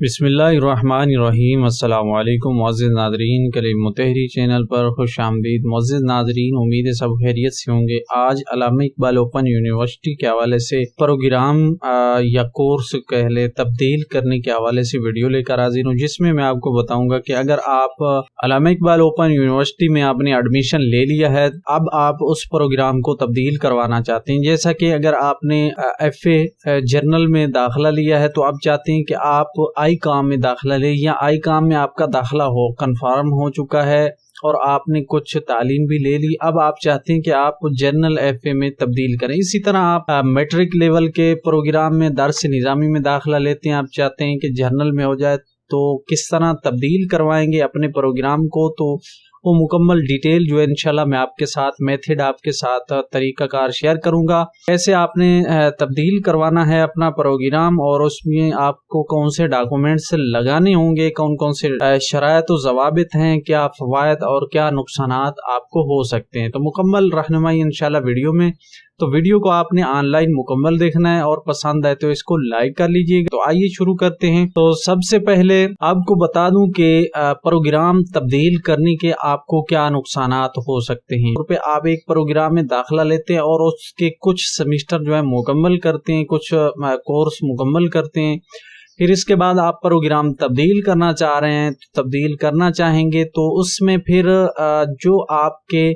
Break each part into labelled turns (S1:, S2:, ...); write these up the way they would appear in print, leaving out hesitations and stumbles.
S1: बिस्मिल्लाहिर्रहमानिर्रहीम। अस्सलामु अलैकुम मुअज़्ज़िज़ नाज़रीन, कलीम मुतहरी चैनल पर खुश आमदीद। मुअज़्ज़िज़ नाज़रीन, उम्मीद है सब खैरियत से होंगे। आज अल्लामा इकबाल ओपन यूनिवर्सिटी के हवाले से प्रोग्राम या कोर्स कह ले तब्दील करने के हवाले से वीडियो लेकर हाजिर हूँ, जिसमें मैं आपको बताऊँगा कि अगर आप अल्लामा इकबाल ओपन यूनिवर्सिटी में आपने एडमिशन ले लिया है, अब आप उस प्रोग्राम को तब्दील करवाना चाहते हैं। जैसा कि अगर आपने FA जर्नल में दाखिला लिया है तो आप चाहते हैं कि आप आई काम में दाखिला ले, या आई काम में आपका दाखिला हो कंफर्म हो चुका है और आपने कुछ तालीम भी ले ली, अब आप चाहते हैं कि आप जर्नल FA में तब्दील करें। इसी तरह आप मैट्रिक लेवल के प्रोग्राम में दर्स निज़ामी में दाखिला लेते हैं, आप चाहते हैं कि जर्नल में हो जाए, तो किस तरह तब्दील करवाएंगे अपने प्रोग्राम को, तो वो मुकम्मल डिटेल जो है इंशाल्लाह मैं आपके साथ मेथड आपके साथ तरीक़ाकार शेयर करूंगा। कैसे आपने तब्दील करवाना है अपना प्रोग्राम और उसमें आपको कौन से डॉक्यूमेंट्स लगाने होंगे, कौन कौन से शराइत व ज़वाबित हैं, क्या फ़वाइद और क्या नुकसानात आपको हो सकते हैं। तो मुकम्मल रहनुमाई इंशाल्लाह वीडियो में। तो वीडियो को आपने ऑनलाइन मुकम्मल देखना है और पसंद आए तो इसको लाइक कर लीजिएगा। तो आइए शुरू करते हैं। तो सबसे पहले आपको बता दूं कि प्रोग्राम तब्दील करने के आपको क्या नुकसानात हो सकते हैं। तो आप एक प्रोग्राम में दाखिला लेते हैं और उसके कुछ सेमेस्टर जो है मुकम्मल करते हैं, कुछ कोर्स मुकम्मल करते हैं, फिर इसके बाद आप प्रोग्राम तब्दील करना चाह रहे हैं, तब्दील करना चाहेंगे तो उसमें फिर जो आपके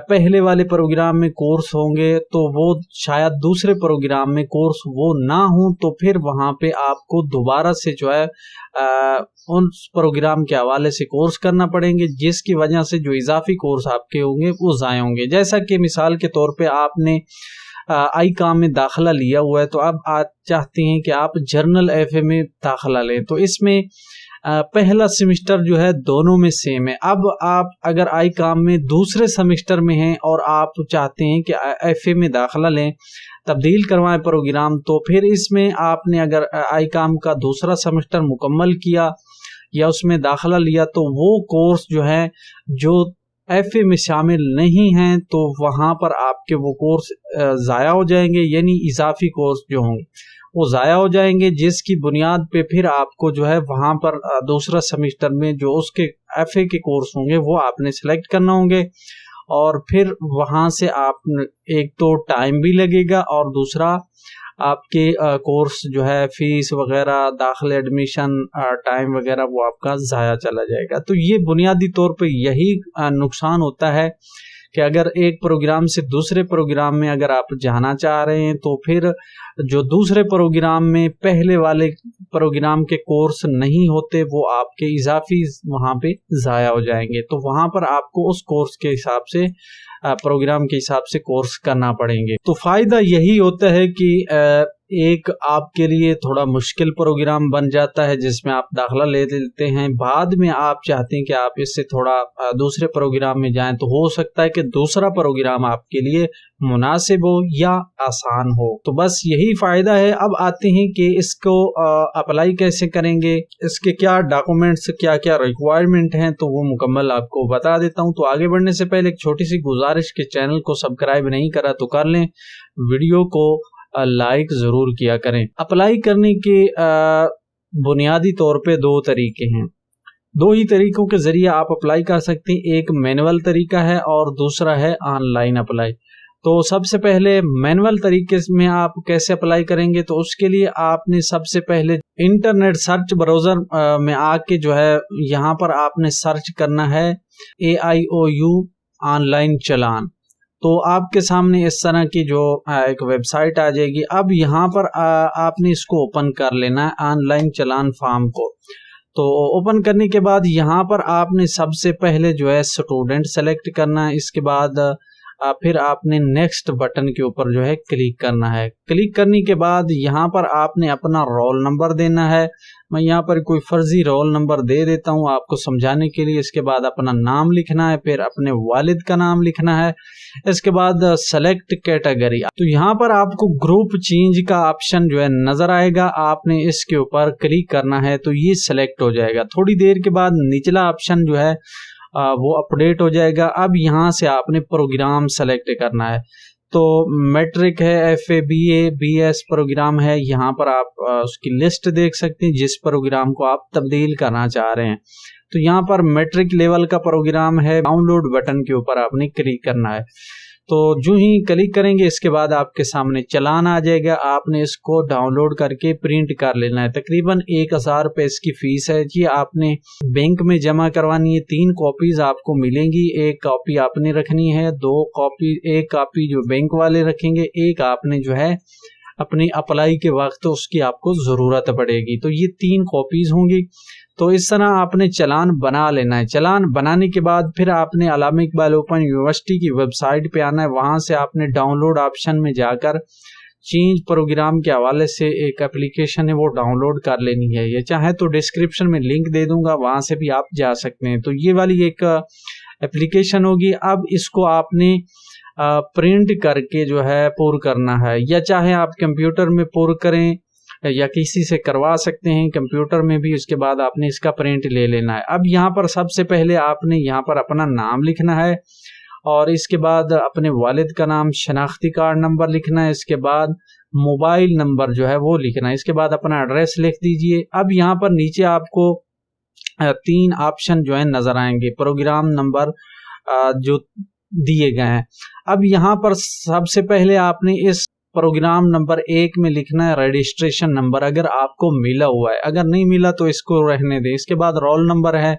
S1: पहले वाले प्रोग्राम में कोर्स होंगे तो वो शायद दूसरे प्रोग्राम में कोर्स वो ना हो, तो फिर वहाँ पे आपको दोबारा से जो है उन प्रोग्राम के हवाले से कोर्स करना पड़ेंगे, जिसकी वजह से जो इजाफी कोर्स आपके होंगे वो ज़ाया होंगे। जैसा कि मिसाल के तौर पे आपने आई काम में दाखिला लिया हुआ है, तो अब आप चाहते हैं कि आप जर्नल FA में दाखिला लें, तो इसमें पहला सेमेस्टर जो है दोनों में सेम है। अब आप अगर आई काम में दूसरे सेमेस्टर में हैं और आप चाहते हैं कि FA में दाखिला लें, तब्दील करवाएं प्रोग्राम, तो फिर इसमें आपने अगर आई काम का दूसरा सेमेस्टर मुकम्मल किया या उसमें दाखिला लिया, तो वो कोर्स जो है जो FA में शामिल नहीं हैं, तो वहाँ पर आपके वो कोर्स ज़ाया हो जाएंगे, यानी इजाफी कोर्स जो होंगे वो ज़ाया हो जाएंगे, जिसकी बुनियाद पे फिर आपको जो है वहाँ पर दूसरा सेमेस्टर में जो उसके FA के कोर्स होंगे वो आपने सेलेक्ट करना होंगे, और फिर वहाँ से आप एक तो टाइम भी लगेगा और दूसरा आपके कोर्स जो है फीस वगैरह, दाखिले एडमिशन टाइम वगैरह वो आपका ज़ाया चला जाएगा। तो ये बुनियादी तौर पे यही नुकसान होता है कि अगर एक प्रोग्राम से दूसरे प्रोग्राम में अगर आप जाना चाह रहे हैं, तो फिर जो दूसरे प्रोग्राम में पहले वाले प्रोग्राम के कोर्स नहीं होते वो आपके इजाफी वहाँ पे ज़ाया हो जाएंगे, तो वहाँ पर आपको उस कोर्स के हिसाब से प्रोग्राम के हिसाब से कोर्स करना पड़ेंगे। तो फ़ायदा यही होता है कि एक आपके लिए थोड़ा मुश्किल प्रोग्राम बन जाता है जिसमें आप दाखिला ले लेते हैं, बाद में आप चाहते हैं कि आप इससे थोड़ा दूसरे प्रोग्राम में जाएं, तो हो सकता है कि दूसरा प्रोग्राम आपके लिए मुनासिब हो या आसान हो। तो बस यही फ़ायदा है। अब आते हैं कि इसको अप्लाई कैसे करेंगे, इसके क्या डॉक्यूमेंट्स, क्या क्या रिक्वायरमेंट हैं, तो वो मुकम्मल आपको बता देता हूँ। तो आगे बढ़ने से पहले एक छोटी सी गुजारिश के चैनल को सब्सक्राइब नहीं करा तो कर लें, वीडियो को लाइक ज़रूर किया करें। अप्लाई करने के बुनियादी तौर पे दो तरीके हैं, दो ही तरीकों के ज़रिए आप अप्लाई कर सकते हैं। एक मैनुअल तरीका है और दूसरा है ऑनलाइन अप्लाई। तो सबसे पहले मैनुअल तरीके में आप कैसे अप्लाई करेंगे, तो उसके लिए आपने सबसे पहले इंटरनेट सर्च ब्राउज़र में आके जो है यहाँ पर आपने सर्च करना है AIOU ऑनलाइन चलान। तो आपके सामने इस तरह की जो एक वेबसाइट आ जाएगी। अब यहाँ पर आपने इसको ओपन कर लेना है, ऑनलाइन चलान फॉर्म को। तो ओपन करने के बाद यहाँ पर आपने सबसे पहले जो है स्टूडेंट सेलेक्ट करना है, इसके बाद फिर आपने नेक्स्ट बटन के ऊपर जो है क्लिक करना है। क्लिक करने के बाद यहाँ पर आपने अपना रोल नंबर देना है। मैं यहाँ पर कोई फर्जी रोल नंबर दे देता हूँ आपको समझाने के लिए। इसके बाद अपना नाम लिखना है, फिर अपने वालिद का नाम लिखना है, इसके बाद सेलेक्ट कैटेगरी। तो यहाँ पर आपको ग्रुप चेंज का ऑप्शन जो है नजर आएगा, आपने इसके ऊपर क्लिक करना है तो ये सेलेक्ट हो जाएगा। थोड़ी देर के बाद निचला ऑप्शन जो है वो अपडेट हो जाएगा। अब यहाँ से आपने प्रोग्राम सेलेक्ट करना है। तो मैट्रिक है, FA, BA, BS प्रोग्राम है, यहाँ पर आप उसकी लिस्ट देख सकते हैं जिस प्रोग्राम को आप तब्दील करना चाह रहे हैं। तो यहाँ पर मैट्रिक लेवल का प्रोग्राम है, डाउनलोड बटन के ऊपर आपने क्लिक करना है। तो जो ही क्लिक करेंगे इसके बाद आपके सामने चालान आ जाएगा, आपने इसको डाउनलोड करके प्रिंट कर लेना है। तकरीबन 1000 रुपये इसकी फीस है जी, आपने बैंक में जमा करवानी है। 3 कॉपीज आपको मिलेंगी, 1 कॉपी आपने रखनी है, 1 कॉपी जो बैंक वाले रखेंगे, 1 आपने जो है अपनी अप्लाई के वक्त उसकी आपको ज़रूरत पड़ेगी। तो ये 3 कॉपीज होंगी। तो इस तरह आपने चालान बना लेना है। चालान बनाने के बाद फिर आपने अल्लामा इकबाल ओपन यूनिवर्सिटी की वेबसाइट पे आना है। वहाँ से आपने डाउनलोड ऑप्शन में जाकर चेंज प्रोग्राम के हवाले से एक एप्लीकेशन है वो डाउनलोड कर लेनी है। ये चाहे तो डिस्क्रिप्शन में लिंक दे दूंगा, वहाँ से भी आप जा सकते हैं। तो ये वाली एक एप्लीकेशन होगी। अब इसको आपने प्रिंट करके जो है पुर करना है, या चाहे आप कंप्यूटर में पुर करें या किसी से करवा सकते हैं कंप्यूटर में भी। उसके बाद आपने इसका प्रिंट ले लेना है। अब यहाँ पर सबसे पहले आपने यहाँ पर अपना नाम लिखना है और इसके बाद अपने वालिद का नाम, शनाख्ती कार्ड नंबर लिखना है, इसके बाद मोबाइल नंबर जो है वो लिखना है, इसके बाद अपना एड्रेस लिख दीजिए। अब यहाँ पर नीचे आपको 3 ऑप्शन जो है नजर आएंगे, प्रोग्राम नंबर जो दिए गए हैं। अब यहाँ पर सबसे पहले आपने इस प्रोग्राम नंबर 1 में लिखना है रजिस्ट्रेशन नंबर, अगर आपको मिला हुआ है। अगर नहीं मिला तो इसको रहने दें। इसके बाद रोल नंबर है,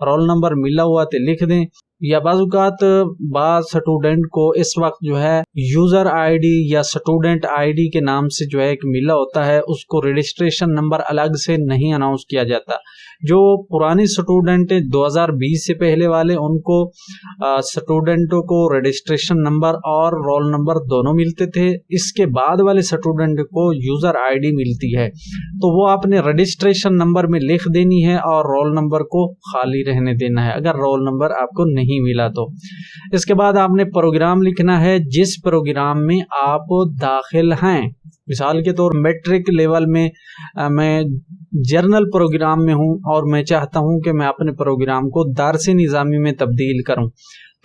S1: रोल नंबर मिला हुआ तो लिख दें। या बाज़ स्टूडेंट को इस वक्त जो है यूजर आईडी या स्टूडेंट आईडी के नाम से जो है एक मिला होता है, उसको रजिस्ट्रेशन नंबर अलग से नहीं अनाउंस किया जाता। जो पुराने स्टूडेंट 2020 से पहले वाले, उनको स्टूडेंटों को रजिस्ट्रेशन नंबर और रोल नंबर दोनों मिलते थे। इसके बाद वाले स्टूडेंट को यूजर आईडी मिलती है, तो वो आपने रजिस्ट्रेशन नंबर में लिख देनी है और रोल नंबर को खाली रहने देना है अगर रोल नंबर आपको नहीं मिला तो। इसके बाद आपने प्रोग्राम लिखना है जिस प्रोग्राम में आप दाखिल हैं। मिसाल के तौर मैट्रिक लेवल में मैं जर्नल प्रोग्राम में हूं और मैं चाहता हूं कि मैं अपने प्रोग्राम को दारसे निज़ामी में तब्दील करूं,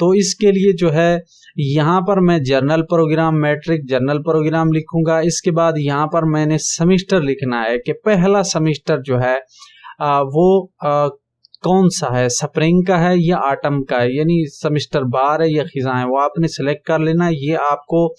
S1: तो इसके लिए जो है यहाँ पर मैं journal program, matric journal program लिखूंगा। इसके बाद यहाँ पर मैंने सेमेस्टर लिखना है कि पहला सेमेस्टर जो है वो कौन सा है, स्प्रिंग का है या ऑटम का है, यानी सेमेस्टर 12 है या खिज़ां है, वो आपने सेलेक्ट कर लेना। ये आपको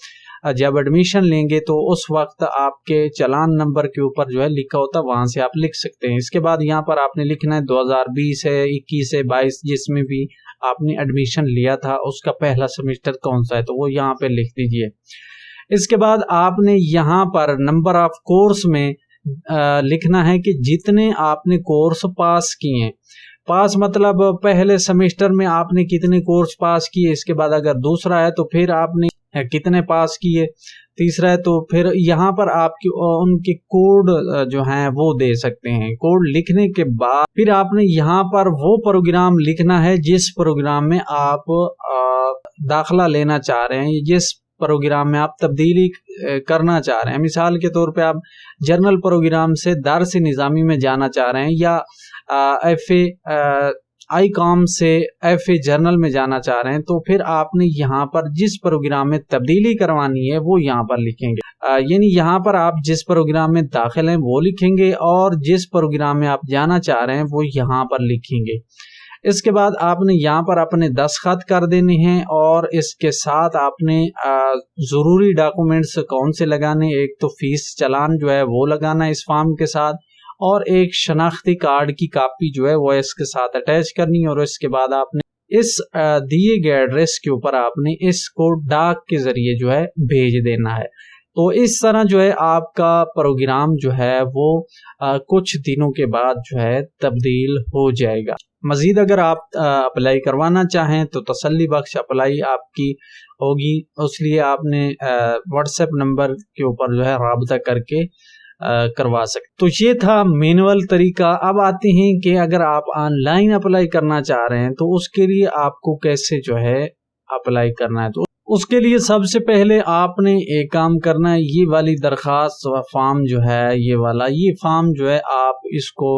S1: जब एडमिशन लेंगे तो उस वक्त आपके चालान नंबर के ऊपर जो है लिखा होता है, वहां से आप लिख सकते हैं। इसके बाद यहाँ पर आपने लिखना है 2020 है, 21 है, 22 जिसमें भी आपने एडमिशन लिया था उसका पहला सेमेस्टर कौन सा है, तो वो यहाँ पे लिख दीजिए। इसके बाद आपने यहाँ पर नंबर ऑफ कोर्स में लिखना है कि जितने आपने कोर्स पास किए हैं। पास मतलब पहले सेमेस्टर में आपने कितने कोर्स पास किए, इसके बाद अगर दूसरा है तो फिर आपने कितने पास किए, तीसरा है तो फिर यहाँ पर आपकी उनके कोड जो हैं वो दे सकते हैं। कोड लिखने के बाद फिर आपने यहाँ पर वो प्रोग्राम लिखना है जिस प्रोग्राम में आप दाखला लेना चाह रहे हैं, जिस प्रोग्राम में आप तब्दीली करना चाह रहे हैं। मिसाल के तौर पे आप जर्नल प्रोग्राम से दारसे निज़ामी में जाना चाह रहे हैं, या FA ICOM से FA जर्नल में जाना चाह रहे हैं, तो फिर आपने यहाँ पर जिस प्रोग्राम में तब्दीली करवानी है वो यहाँ पर लिखेंगे। यानी यहाँ पर आप जिस प्रोग्राम में दाखिल हैं वो लिखेंगे और जिस प्रोग्राम में आप जाना चाह रहे हैं वो यहाँ पर लिखेंगे। इसके बाद आपने यहाँ पर अपने दस्तखत कर देने हैं और इसके साथ आपने ज़रूरी डॉक्यूमेंट्स कौन से लगाने, एक तो फीस चालान जो है वो लगाना है इस फॉर्म के साथ, और एक शनाख्ती कार्ड की कॉपी जो है वो इसके साथ अटैच करनी है। और इसके बाद आपने इस दिए गए एड्रेस के ऊपर आपने इसको डाक के ज़रिए जो है भेज देना है। तो इस तरह जो है आपका प्रोग्राम जो है वो कुछ दिनों के बाद जो है तब्दील हो जाएगा। मज़ीद अगर आप अप्लाई करवाना चाहें तो तसल्ली बख्श अप्लाई आपकी होगी, उसलिए आपने व्हाट्सएप नंबर के ऊपर जो है राब्ता करके करवा सकते। तो ये था मैनुअल तरीका। अब आते हैं कि अगर आप ऑनलाइन अप्लाई करना चाह रहे हैं तो उसके लिए आपको कैसे जो है अप्लाई करना है। तो उसके लिए सबसे पहले आपने एक काम करना है, ये वाली दरखास्त फॉर्म जो है, ये फॉर्म जो है आप इसको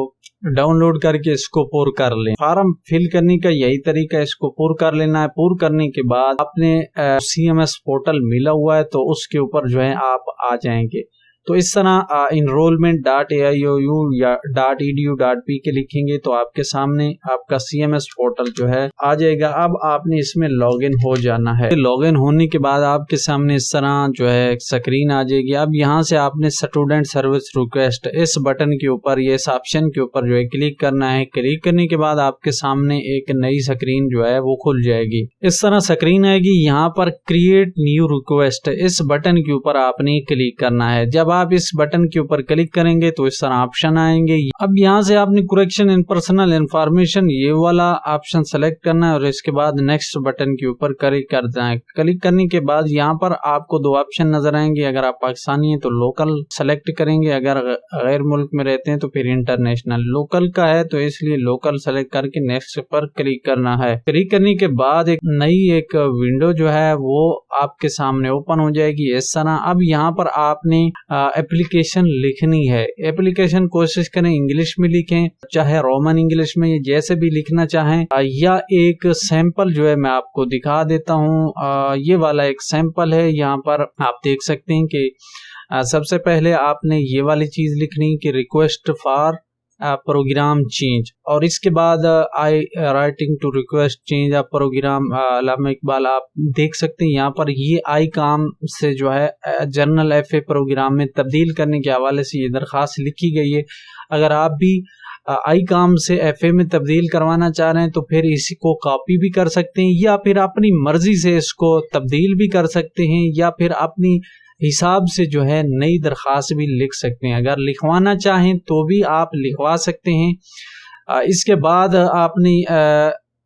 S1: डाउनलोड करके इसको पुर कर लें। फार्म फिल करने का यही तरीका है, इसको पुर कर लेना है। पुर करने के बाद आपने CMS पोर्टल मिला हुआ है तो उसके ऊपर जो है आप आ जाएंगे। तो इस तरह enrollment.aiou या .edu.p के लिखेंगे तो आपके सामने आपका CMS पोर्टल जो है आ जाएगा। अब आपने इसमें लॉगिन हो जाना है। लॉगिन होने के बाद आपके सामने इस तरह जो है स्क्रीन आ जाएगी। अब यहाँ से आपने स्टूडेंट सर्विस रिक्वेस्ट इस बटन के ऊपर, ये इस ऑप्शन के ऊपर जो है क्लिक करना है। क्लिक करने के बाद आपके सामने एक नई स्क्रीन जो है वो खुल जाएगी। इस तरह स्क्रीन आएगी। यहाँ पर क्रिएट न्यू रिक्वेस्ट इस बटन के ऊपर आपने क्लिक करना है। जब आप इस बटन के ऊपर क्लिक करेंगे तो इस तरह ऑप्शन आएंगे। अब यहाँ से आपने करेक्शन इन पर्सनल इंफॉर्मेशन ये वाला ऑप्शन सेलेक्ट करना है और इसके बाद नेक्स्ट बटन के ऊपर क्लिक कर देना है। क्लिक करने के बाद यहाँ पर आपको दो ऑप्शन नजर आएंगे। अगर आप पाकिस्तानी हैं तो लोकल सेलेक्ट करेंगे, अगर गैर मुल्क में रहते हैं तो फिर इंटरनेशनल। लोकल का है तो इसलिए लोकल सेलेक्ट करके नेक्स्ट पर क्लिक करना है। क्लिक करने के बाद एक नई विंडो जो है वो आपके सामने ओपन हो जाएगी इस तरह। अब यहाँ पर आपने एप्लीकेशन लिखनी है। एप्लीकेशन कोशिश करें इंग्लिश में लिखें, चाहे रोमन इंग्लिश में, जैसे भी लिखना चाहें। या एक सैंपल जो है मैं आपको दिखा देता हूँ। ये वाला एक सैंपल है। यहाँ पर आप देख सकते हैं कि सबसे पहले आपने ये वाली चीज लिखनी कि रिक्वेस्ट फॉर प्रोग्राम चेंज, और इसके बाद I writing to request change of program Allama Iqbal. आप देख सकते हैं यहाँ पर ये आई काम से जो है जनरल FA प्रोग्राम में तब्दील करने के हवाले से ये दरखास्त लिखी गई है। अगर आप भी आई काम से FA में तब्दील करवाना चाह रहे हैं तो फिर इसी को कॉपी भी कर सकते हैं या फिर अपनी मर्जी से इसको तब्दील भी कर सकते हैं या फिर अपनी हिसाब से जो है नई दरखास्त भी लिख सकते हैं। अगर लिखवाना चाहें तो भी आप लिखवा सकते हैं। इसके बाद आपने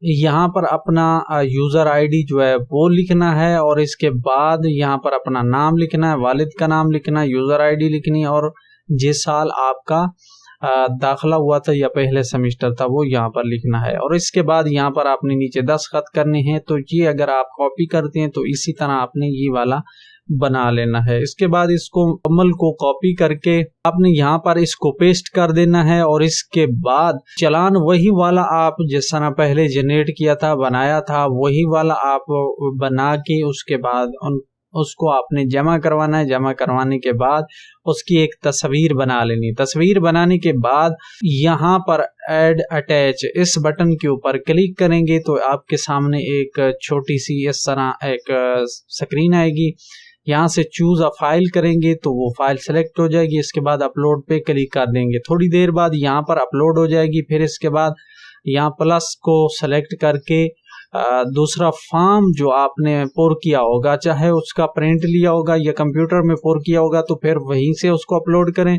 S1: यहाँ पर अपना यूज़र ID जो है वो लिखना है और इसके बाद यहाँ पर अपना नाम लिखना है, वालिद का नाम लिखना है, यूज़र ID लिखनी है और जिस साल आपका दाखिला हुआ था या पहले सेमेस्टर था वो यहाँ पर लिखना है। और इसके बाद यहाँ पर आपने नीचे दस्तखत करने हैं। तो ये अगर आप कॉपी करते हैं तो इसी तरह आपने ये वाला बना लेना है। इसके बाद इसको मुकम्मल को कॉपी करके आपने यहाँ पर इसको पेस्ट कर देना है और इसके बाद चालान वही वाला आप जिस तरह पहले जनरेट किया था, बनाया था, वही वाला आप बना के उसके बाद उसको आपने जमा करवाना है। जमा करवाने के बाद उसकी एक तस्वीर बना लेनी। तस्वीर बनाने के बाद यहाँ पर ऐड अटैच इस बटन के ऊपर क्लिक करेंगे तो आपके सामने एक छोटी सी इस तरह एक स्क्रीन आएगी। यहाँ से चूज अ फाइल करेंगे तो वो फाइल सेलेक्ट हो जाएगी। इसके बाद अपलोड पे क्लिक कर देंगे। थोड़ी देर बाद यहाँ पर अपलोड हो जाएगी। फिर इसके बाद यहाँ प्लस को सेलेक्ट करके दूसरा फॉर्म जो आपने पुर किया होगा, चाहे उसका प्रिंट लिया होगा या कंप्यूटर में पुर किया होगा तो फिर वहीं से उसको अपलोड करें।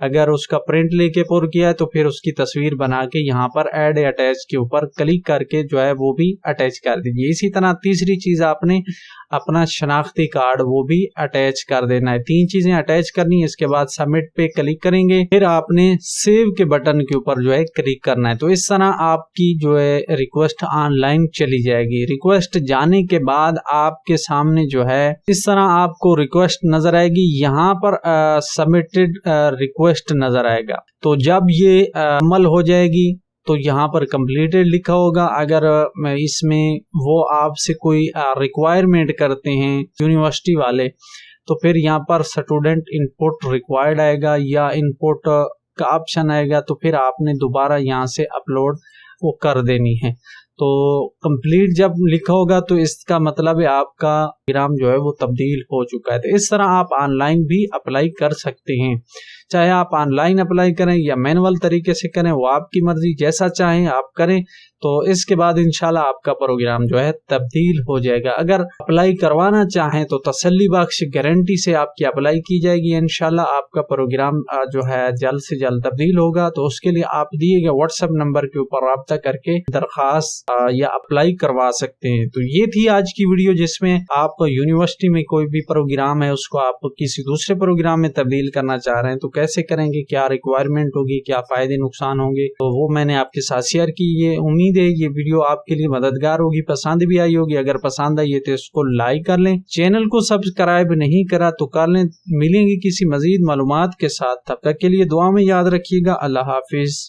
S1: अगर उसका प्रिंट लेके पुर किया है तो फिर उसकी तस्वीर बना के यहाँ पर ऐड अटैच के ऊपर क्लिक करके जो है वो भी अटैच कर दीजिए। इसी तरह तीसरी चीज आपने अपना शनाख्ती कार्ड वो भी अटैच कर देना है। 3 चीजें अटैच करनी है। इसके बाद सबमिट पे क्लिक करेंगे। फिर आपने सेव के बटन के ऊपर जो है क्लिक करना है। तो इस तरह आपकी जो है रिक्वेस्ट ऑनलाइन चली जाएगी। रिक्वेस्ट जाने के बाद आपके सामने जो है इस तरह आपको रिक्वेस्ट नजर आएगी। यहाँ पर सबमिटेड रिक्वेस्ट नजर आएगा। तो जब ये अमल हो जाएगी तो यहाँ पर कंप्लीटेड लिखा होगा। अगर इसमें वो आपसे कोई रिक्वायरमेंट करते हैं यूनिवर्सिटी वाले तो फिर यहाँ पर स्टूडेंट इनपुट रिक्वायर्ड आएगा या इनपुट का ऑप्शन आएगा तो फिर आपने दोबारा यहाँ से अपलोड वो कर देनी है। तो कंप्लीट जब लिखा होगा तो इसका मतलब है आपका प्रोग्राम जो है वो तब्दील हो चुका है। तो इस तरह आप ऑनलाइन भी अप्लाई कर सकते हैं। चाहे आप ऑनलाइन अप्लाई करें या मैनुअल तरीके से करें, वो आपकी मर्जी, जैसा चाहें आप करें। तो इसके बाद इंशाल्लाह आपका प्रोग्राम जो है तब्दील हो जाएगा। अगर अप्लाई करवाना चाहें तो तसल्ली बख्श गारंटी से आपकी अप्लाई की जाएगी। इंशाल्लाह आपका प्रोग्राम जो है जल्द से जल्द तब्दील होगा। तो उसके लिए आप दिए गए व्हाट्सएप नंबर के ऊपर रब्ता करके दरखास्त या अप्लाई करवा सकते हैं। तो ये थी आज की वीडियो जिसमें आप यूनिवर्सिटी में कोई भी प्रोग्राम है उसको आप किसी दूसरे प्रोग्राम में तब्दील करना चाह रहे हैं तो कैसे करेंगे, क्या रिक्वायरमेंट होगी, क्या फायदे नुकसान होंगे, तो वो मैंने आपके साथ शेयर की। ये उम्मीद है ये वीडियो आपके लिए मददगार होगी, पसंद भी आई होगी। अगर पसंद आई है तो इसको लाइक कर लें, चैनल को सब्सक्राइब नहीं करा तो कर लें। मिलेंगे किसी मजीद मालूमात के साथ, तब तक के लिए दुआ में याद रखिएगा। अल्लाह हाफिज।